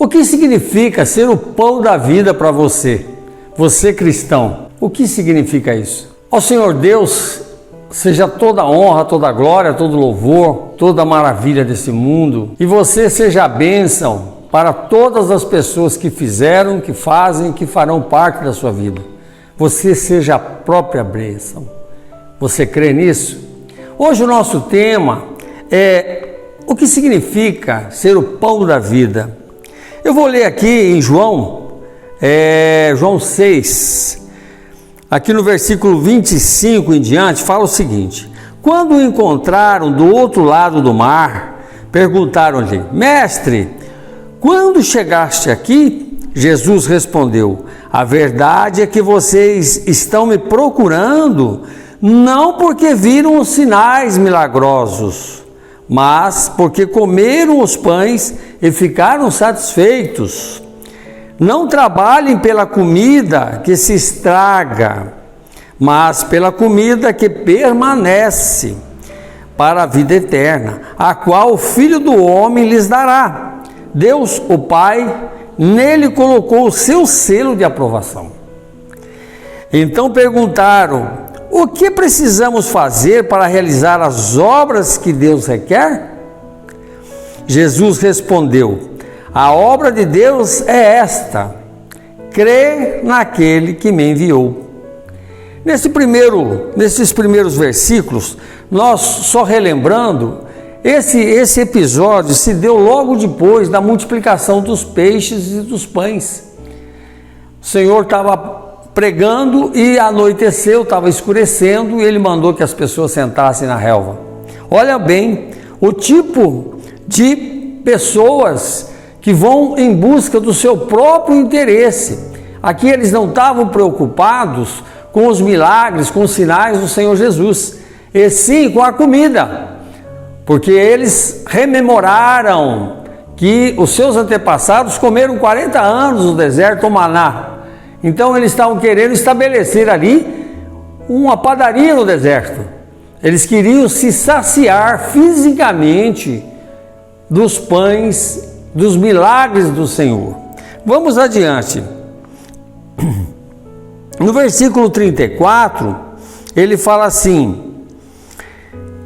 O que significa ser o pão da vida para você? Você cristão, o que significa isso? Ao Senhor Deus seja toda a honra, toda a glória, todo o louvor, toda a maravilha desse mundo, e você seja a bênção para todas as pessoas que fizeram, que fazem, que farão parte da sua vida. Você seja a própria bênção. Você crê nisso? Hoje o nosso tema é o que significa ser o pão da vida. Eu vou ler aqui em João 6, aqui no versículo 25 em diante, fala o seguinte: quando o encontraram do outro lado do mar, perguntaram-lhe: Mestre, quando chegaste aqui? Jesus respondeu: a verdade é que vocês estão me procurando, não porque viram os sinais milagrosos, mas porque comeram os pães e ficaram satisfeitos. Não trabalhem pela comida que se estraga, mas pela comida que permanece para a vida eterna, a qual o Filho do Homem lhes dará. Deus, o Pai, nele colocou o seu selo de aprovação. Então perguntaram: o que precisamos fazer para realizar as obras que Deus requer? Jesus respondeu: a obra de Deus é esta: crer naquele que me enviou. Nesses primeiros versículos, nós só relembrando, esse episódio se deu logo depois da multiplicação dos peixes e dos pães. O Senhor estava pregando e anoiteceu, estava escurecendo, e ele mandou que as pessoas sentassem na relva. Olha bem o tipo de pessoas que vão em busca do seu próprio interesse. Aqui eles não estavam preocupados com os milagres, com os sinais do Senhor Jesus, e sim com a comida, porque eles rememoraram que os seus antepassados comeram 40 anos no deserto o maná. Então eles estavam querendo estabelecer ali uma padaria no deserto. Eles queriam se saciar fisicamente dos pães, dos milagres do Senhor. Vamos adiante. No versículo 34, ele fala assim: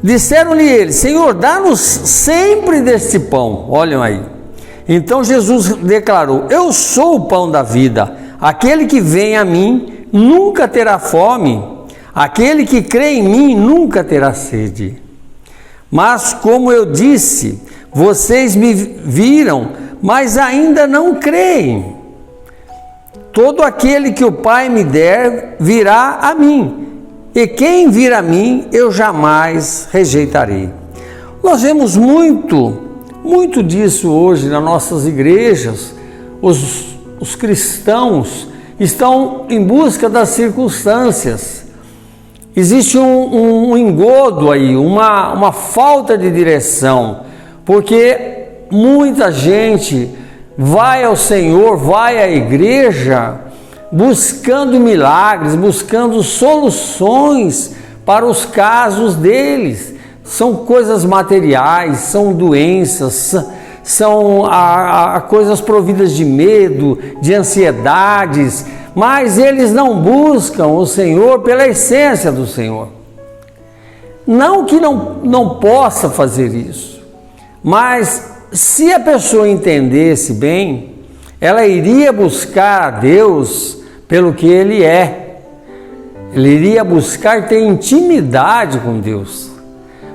disseram-lhe eles: Senhor, dá-nos sempre deste pão. Olhem aí. Então Jesus declarou: eu sou o pão da vida. Aquele que vem a mim nunca terá fome, aquele que crê em mim nunca terá sede. Mas, como eu disse, vocês me viram, mas ainda não creem. Todo aquele que o Pai me der virá a mim, e quem vir a mim eu jamais rejeitarei. Nós vemos muito disso hoje nas nossas igrejas. Os cristãos estão em busca das circunstâncias. Existe um engodo aí, uma falta de direção, porque muita gente vai ao Senhor, vai à igreja, buscando milagres, buscando soluções para os casos deles. São coisas materiais, são doenças, são coisas providas de medo, de ansiedades, mas eles não buscam o Senhor pela essência do Senhor. Não que não possa fazer isso, mas se a pessoa entendesse bem, ela iria buscar a Deus pelo que Ele é. Ele iria buscar ter intimidade com Deus,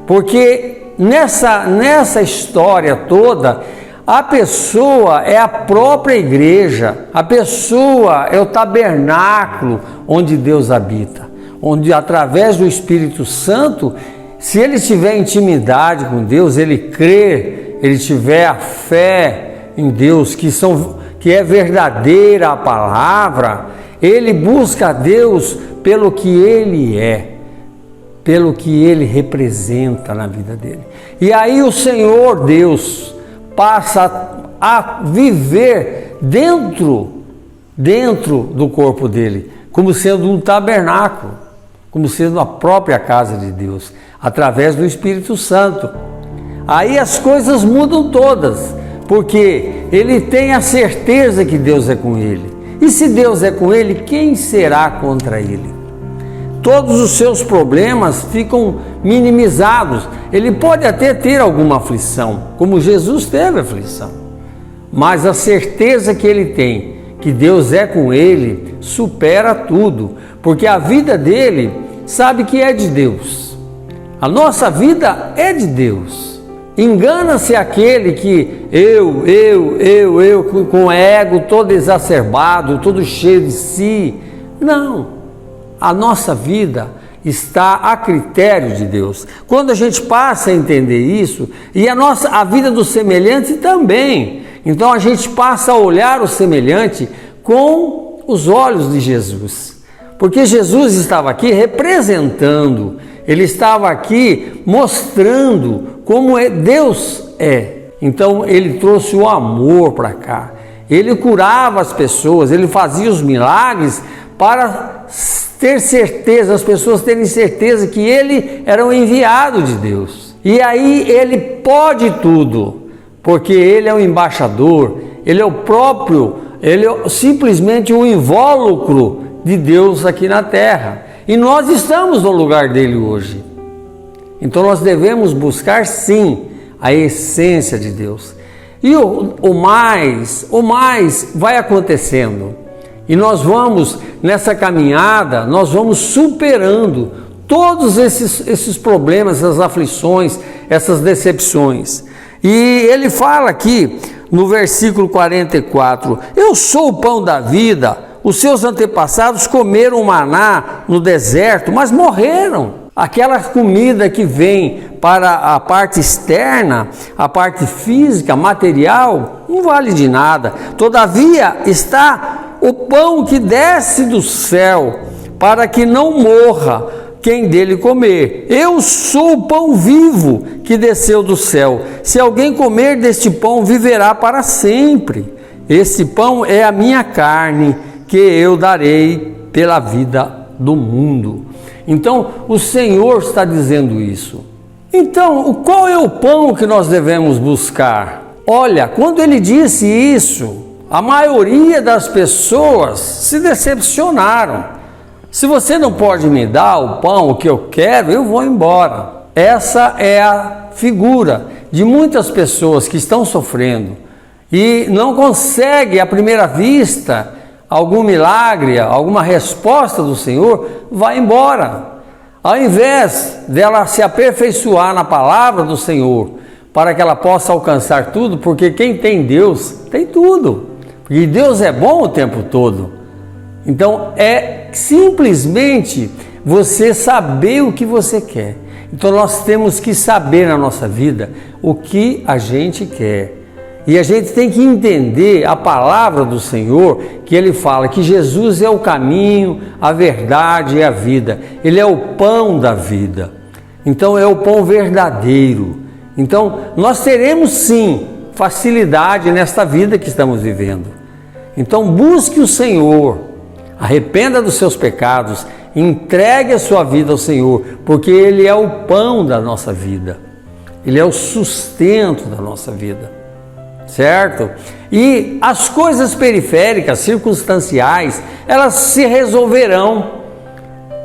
porque nessa história toda, a pessoa é a própria igreja, a pessoa é o tabernáculo onde Deus habita, onde através do Espírito Santo, se ele tiver intimidade com Deus, ele crer, ele tiver a fé em Deus, que é verdadeira a palavra, ele busca a Deus pelo que Ele é, pelo que Ele representa na vida dele. E aí o Senhor Deus passa a viver dentro do corpo dele, como sendo um tabernáculo, como sendo a própria casa de Deus, através do Espírito Santo. Aí as coisas mudam todas, porque ele tem a certeza que Deus é com ele. E se Deus é com ele, quem será contra ele? Todos os seus problemas ficam minimizados. Ele pode até ter alguma aflição, como Jesus teve aflição, mas a certeza que ele tem, que Deus é com ele, supera tudo, porque a vida dele sabe que é de Deus. A nossa vida é de Deus. Engana-se aquele que eu, com ego todo exacerbado, todo cheio de si. Não, a nossa vida está a critério de Deus. Quando a gente passa a entender isso, e a vida do semelhante também, então a gente passa a olhar o semelhante com os olhos de Jesus, porque Jesus estava aqui representando, ele estava aqui mostrando como Deus é. Então ele trouxe o amor para cá, ele curava as pessoas, ele fazia os milagres para ter certeza, as pessoas terem certeza que ele era o enviado de Deus. E aí ele pode tudo, porque ele é o embaixador, ele é o próprio, ele é simplesmente o invólucro de Deus aqui na terra. E nós estamos no lugar dele hoje. Então nós devemos buscar sim a essência de Deus. E o mais vai acontecendo. E nós vamos, nessa caminhada, nós vamos superando todos esses problemas, essas aflições, essas decepções. E ele fala aqui no versículo 44, eu sou o pão da vida, os seus antepassados comeram maná no deserto, mas morreram. Aquela comida que vem para a parte externa, a parte física, material, não vale de nada. Todavia está o pão que desce do céu, para que não morra quem dele comer. Eu sou o pão vivo que desceu do céu. Se alguém comer deste pão, viverá para sempre. Esse pão é a minha carne, que eu darei pela vida do mundo. Então, o Senhor está dizendo isso. Então, qual é o pão que nós devemos buscar? Olha, quando ele disse isso, a maioria das pessoas se decepcionaram. Se você não pode me dar o pão, o que eu quero, eu vou embora. Essa é a figura de muitas pessoas que estão sofrendo e não conseguem, à primeira vista, algum milagre, alguma resposta do Senhor, vai embora. Ao invés dela se aperfeiçoar na palavra do Senhor, para que ela possa alcançar tudo, porque quem tem Deus, tem tudo. Porque Deus é bom o tempo todo. Então, é simplesmente você saber o que você quer. Então, nós temos que saber na nossa vida o que a gente quer. E a gente tem que entender a palavra do Senhor, que ele fala que Jesus é o caminho, a verdade e a vida. Ele é o pão da vida. Então é o pão verdadeiro. Então nós teremos sim facilidade nesta vida que estamos vivendo. Então busque o Senhor, arrependa dos seus pecados, entregue a sua vida ao Senhor, porque Ele é o pão da nossa vida. Ele é o sustento da nossa vida. Certo? E as coisas periféricas, circunstanciais, elas se resolverão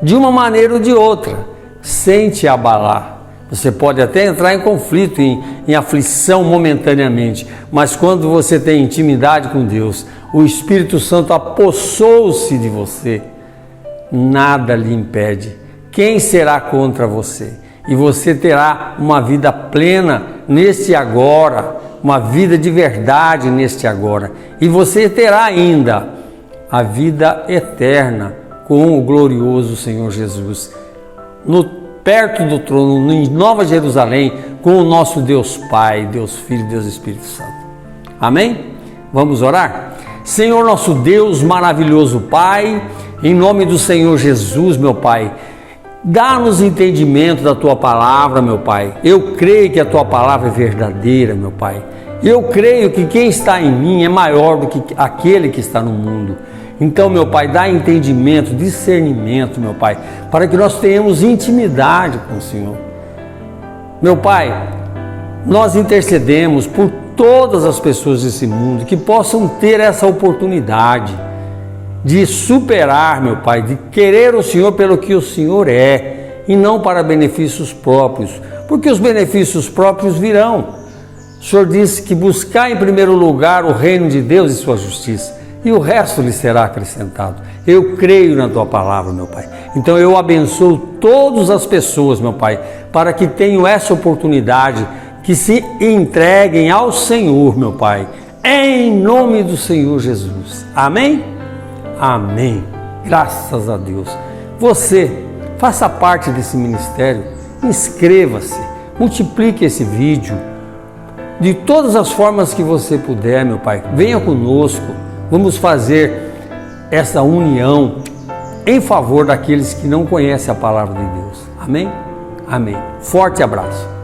de uma maneira ou de outra, sem te abalar. Você pode até entrar em conflito, em aflição momentaneamente, mas quando você tem intimidade com Deus, o Espírito Santo apossou-se de você, nada lhe impede. Quem será contra você? E você terá uma vida plena neste agora, uma vida de verdade neste agora. E você terá ainda a vida eterna com o glorioso Senhor Jesus, perto do trono, em Nova Jerusalém, com o nosso Deus Pai, Deus Filho e Deus Espírito Santo. Amém? Vamos orar? Senhor nosso Deus, maravilhoso Pai, em nome do Senhor Jesus, meu Pai, dá-nos entendimento da Tua palavra, meu Pai. Eu creio que a Tua palavra é verdadeira, meu Pai. Eu creio que quem está em mim é maior do que aquele que está no mundo. Então, meu Pai, dá entendimento, discernimento, meu Pai, para que nós tenhamos intimidade com o Senhor. Meu Pai, nós intercedemos por todas as pessoas desse mundo que possam ter essa oportunidade de superar, meu Pai, de querer o Senhor pelo que o Senhor é e não para benefícios próprios, porque os benefícios próprios virão. O Senhor disse que buscar em primeiro lugar o reino de Deus e sua justiça, e o resto lhe será acrescentado. Eu creio na tua palavra, meu Pai. Então eu abençoo todas as pessoas, meu Pai, para que tenham essa oportunidade, que se entreguem ao Senhor, meu Pai, em nome do Senhor Jesus. Amém? Amém. Graças a Deus. Você, faça parte desse ministério, inscreva-se, multiplique esse vídeo, de todas as formas que você puder, meu Pai. Venha conosco, vamos fazer essa união em favor daqueles que não conhecem a palavra de Deus. Amém? Amém. Forte abraço.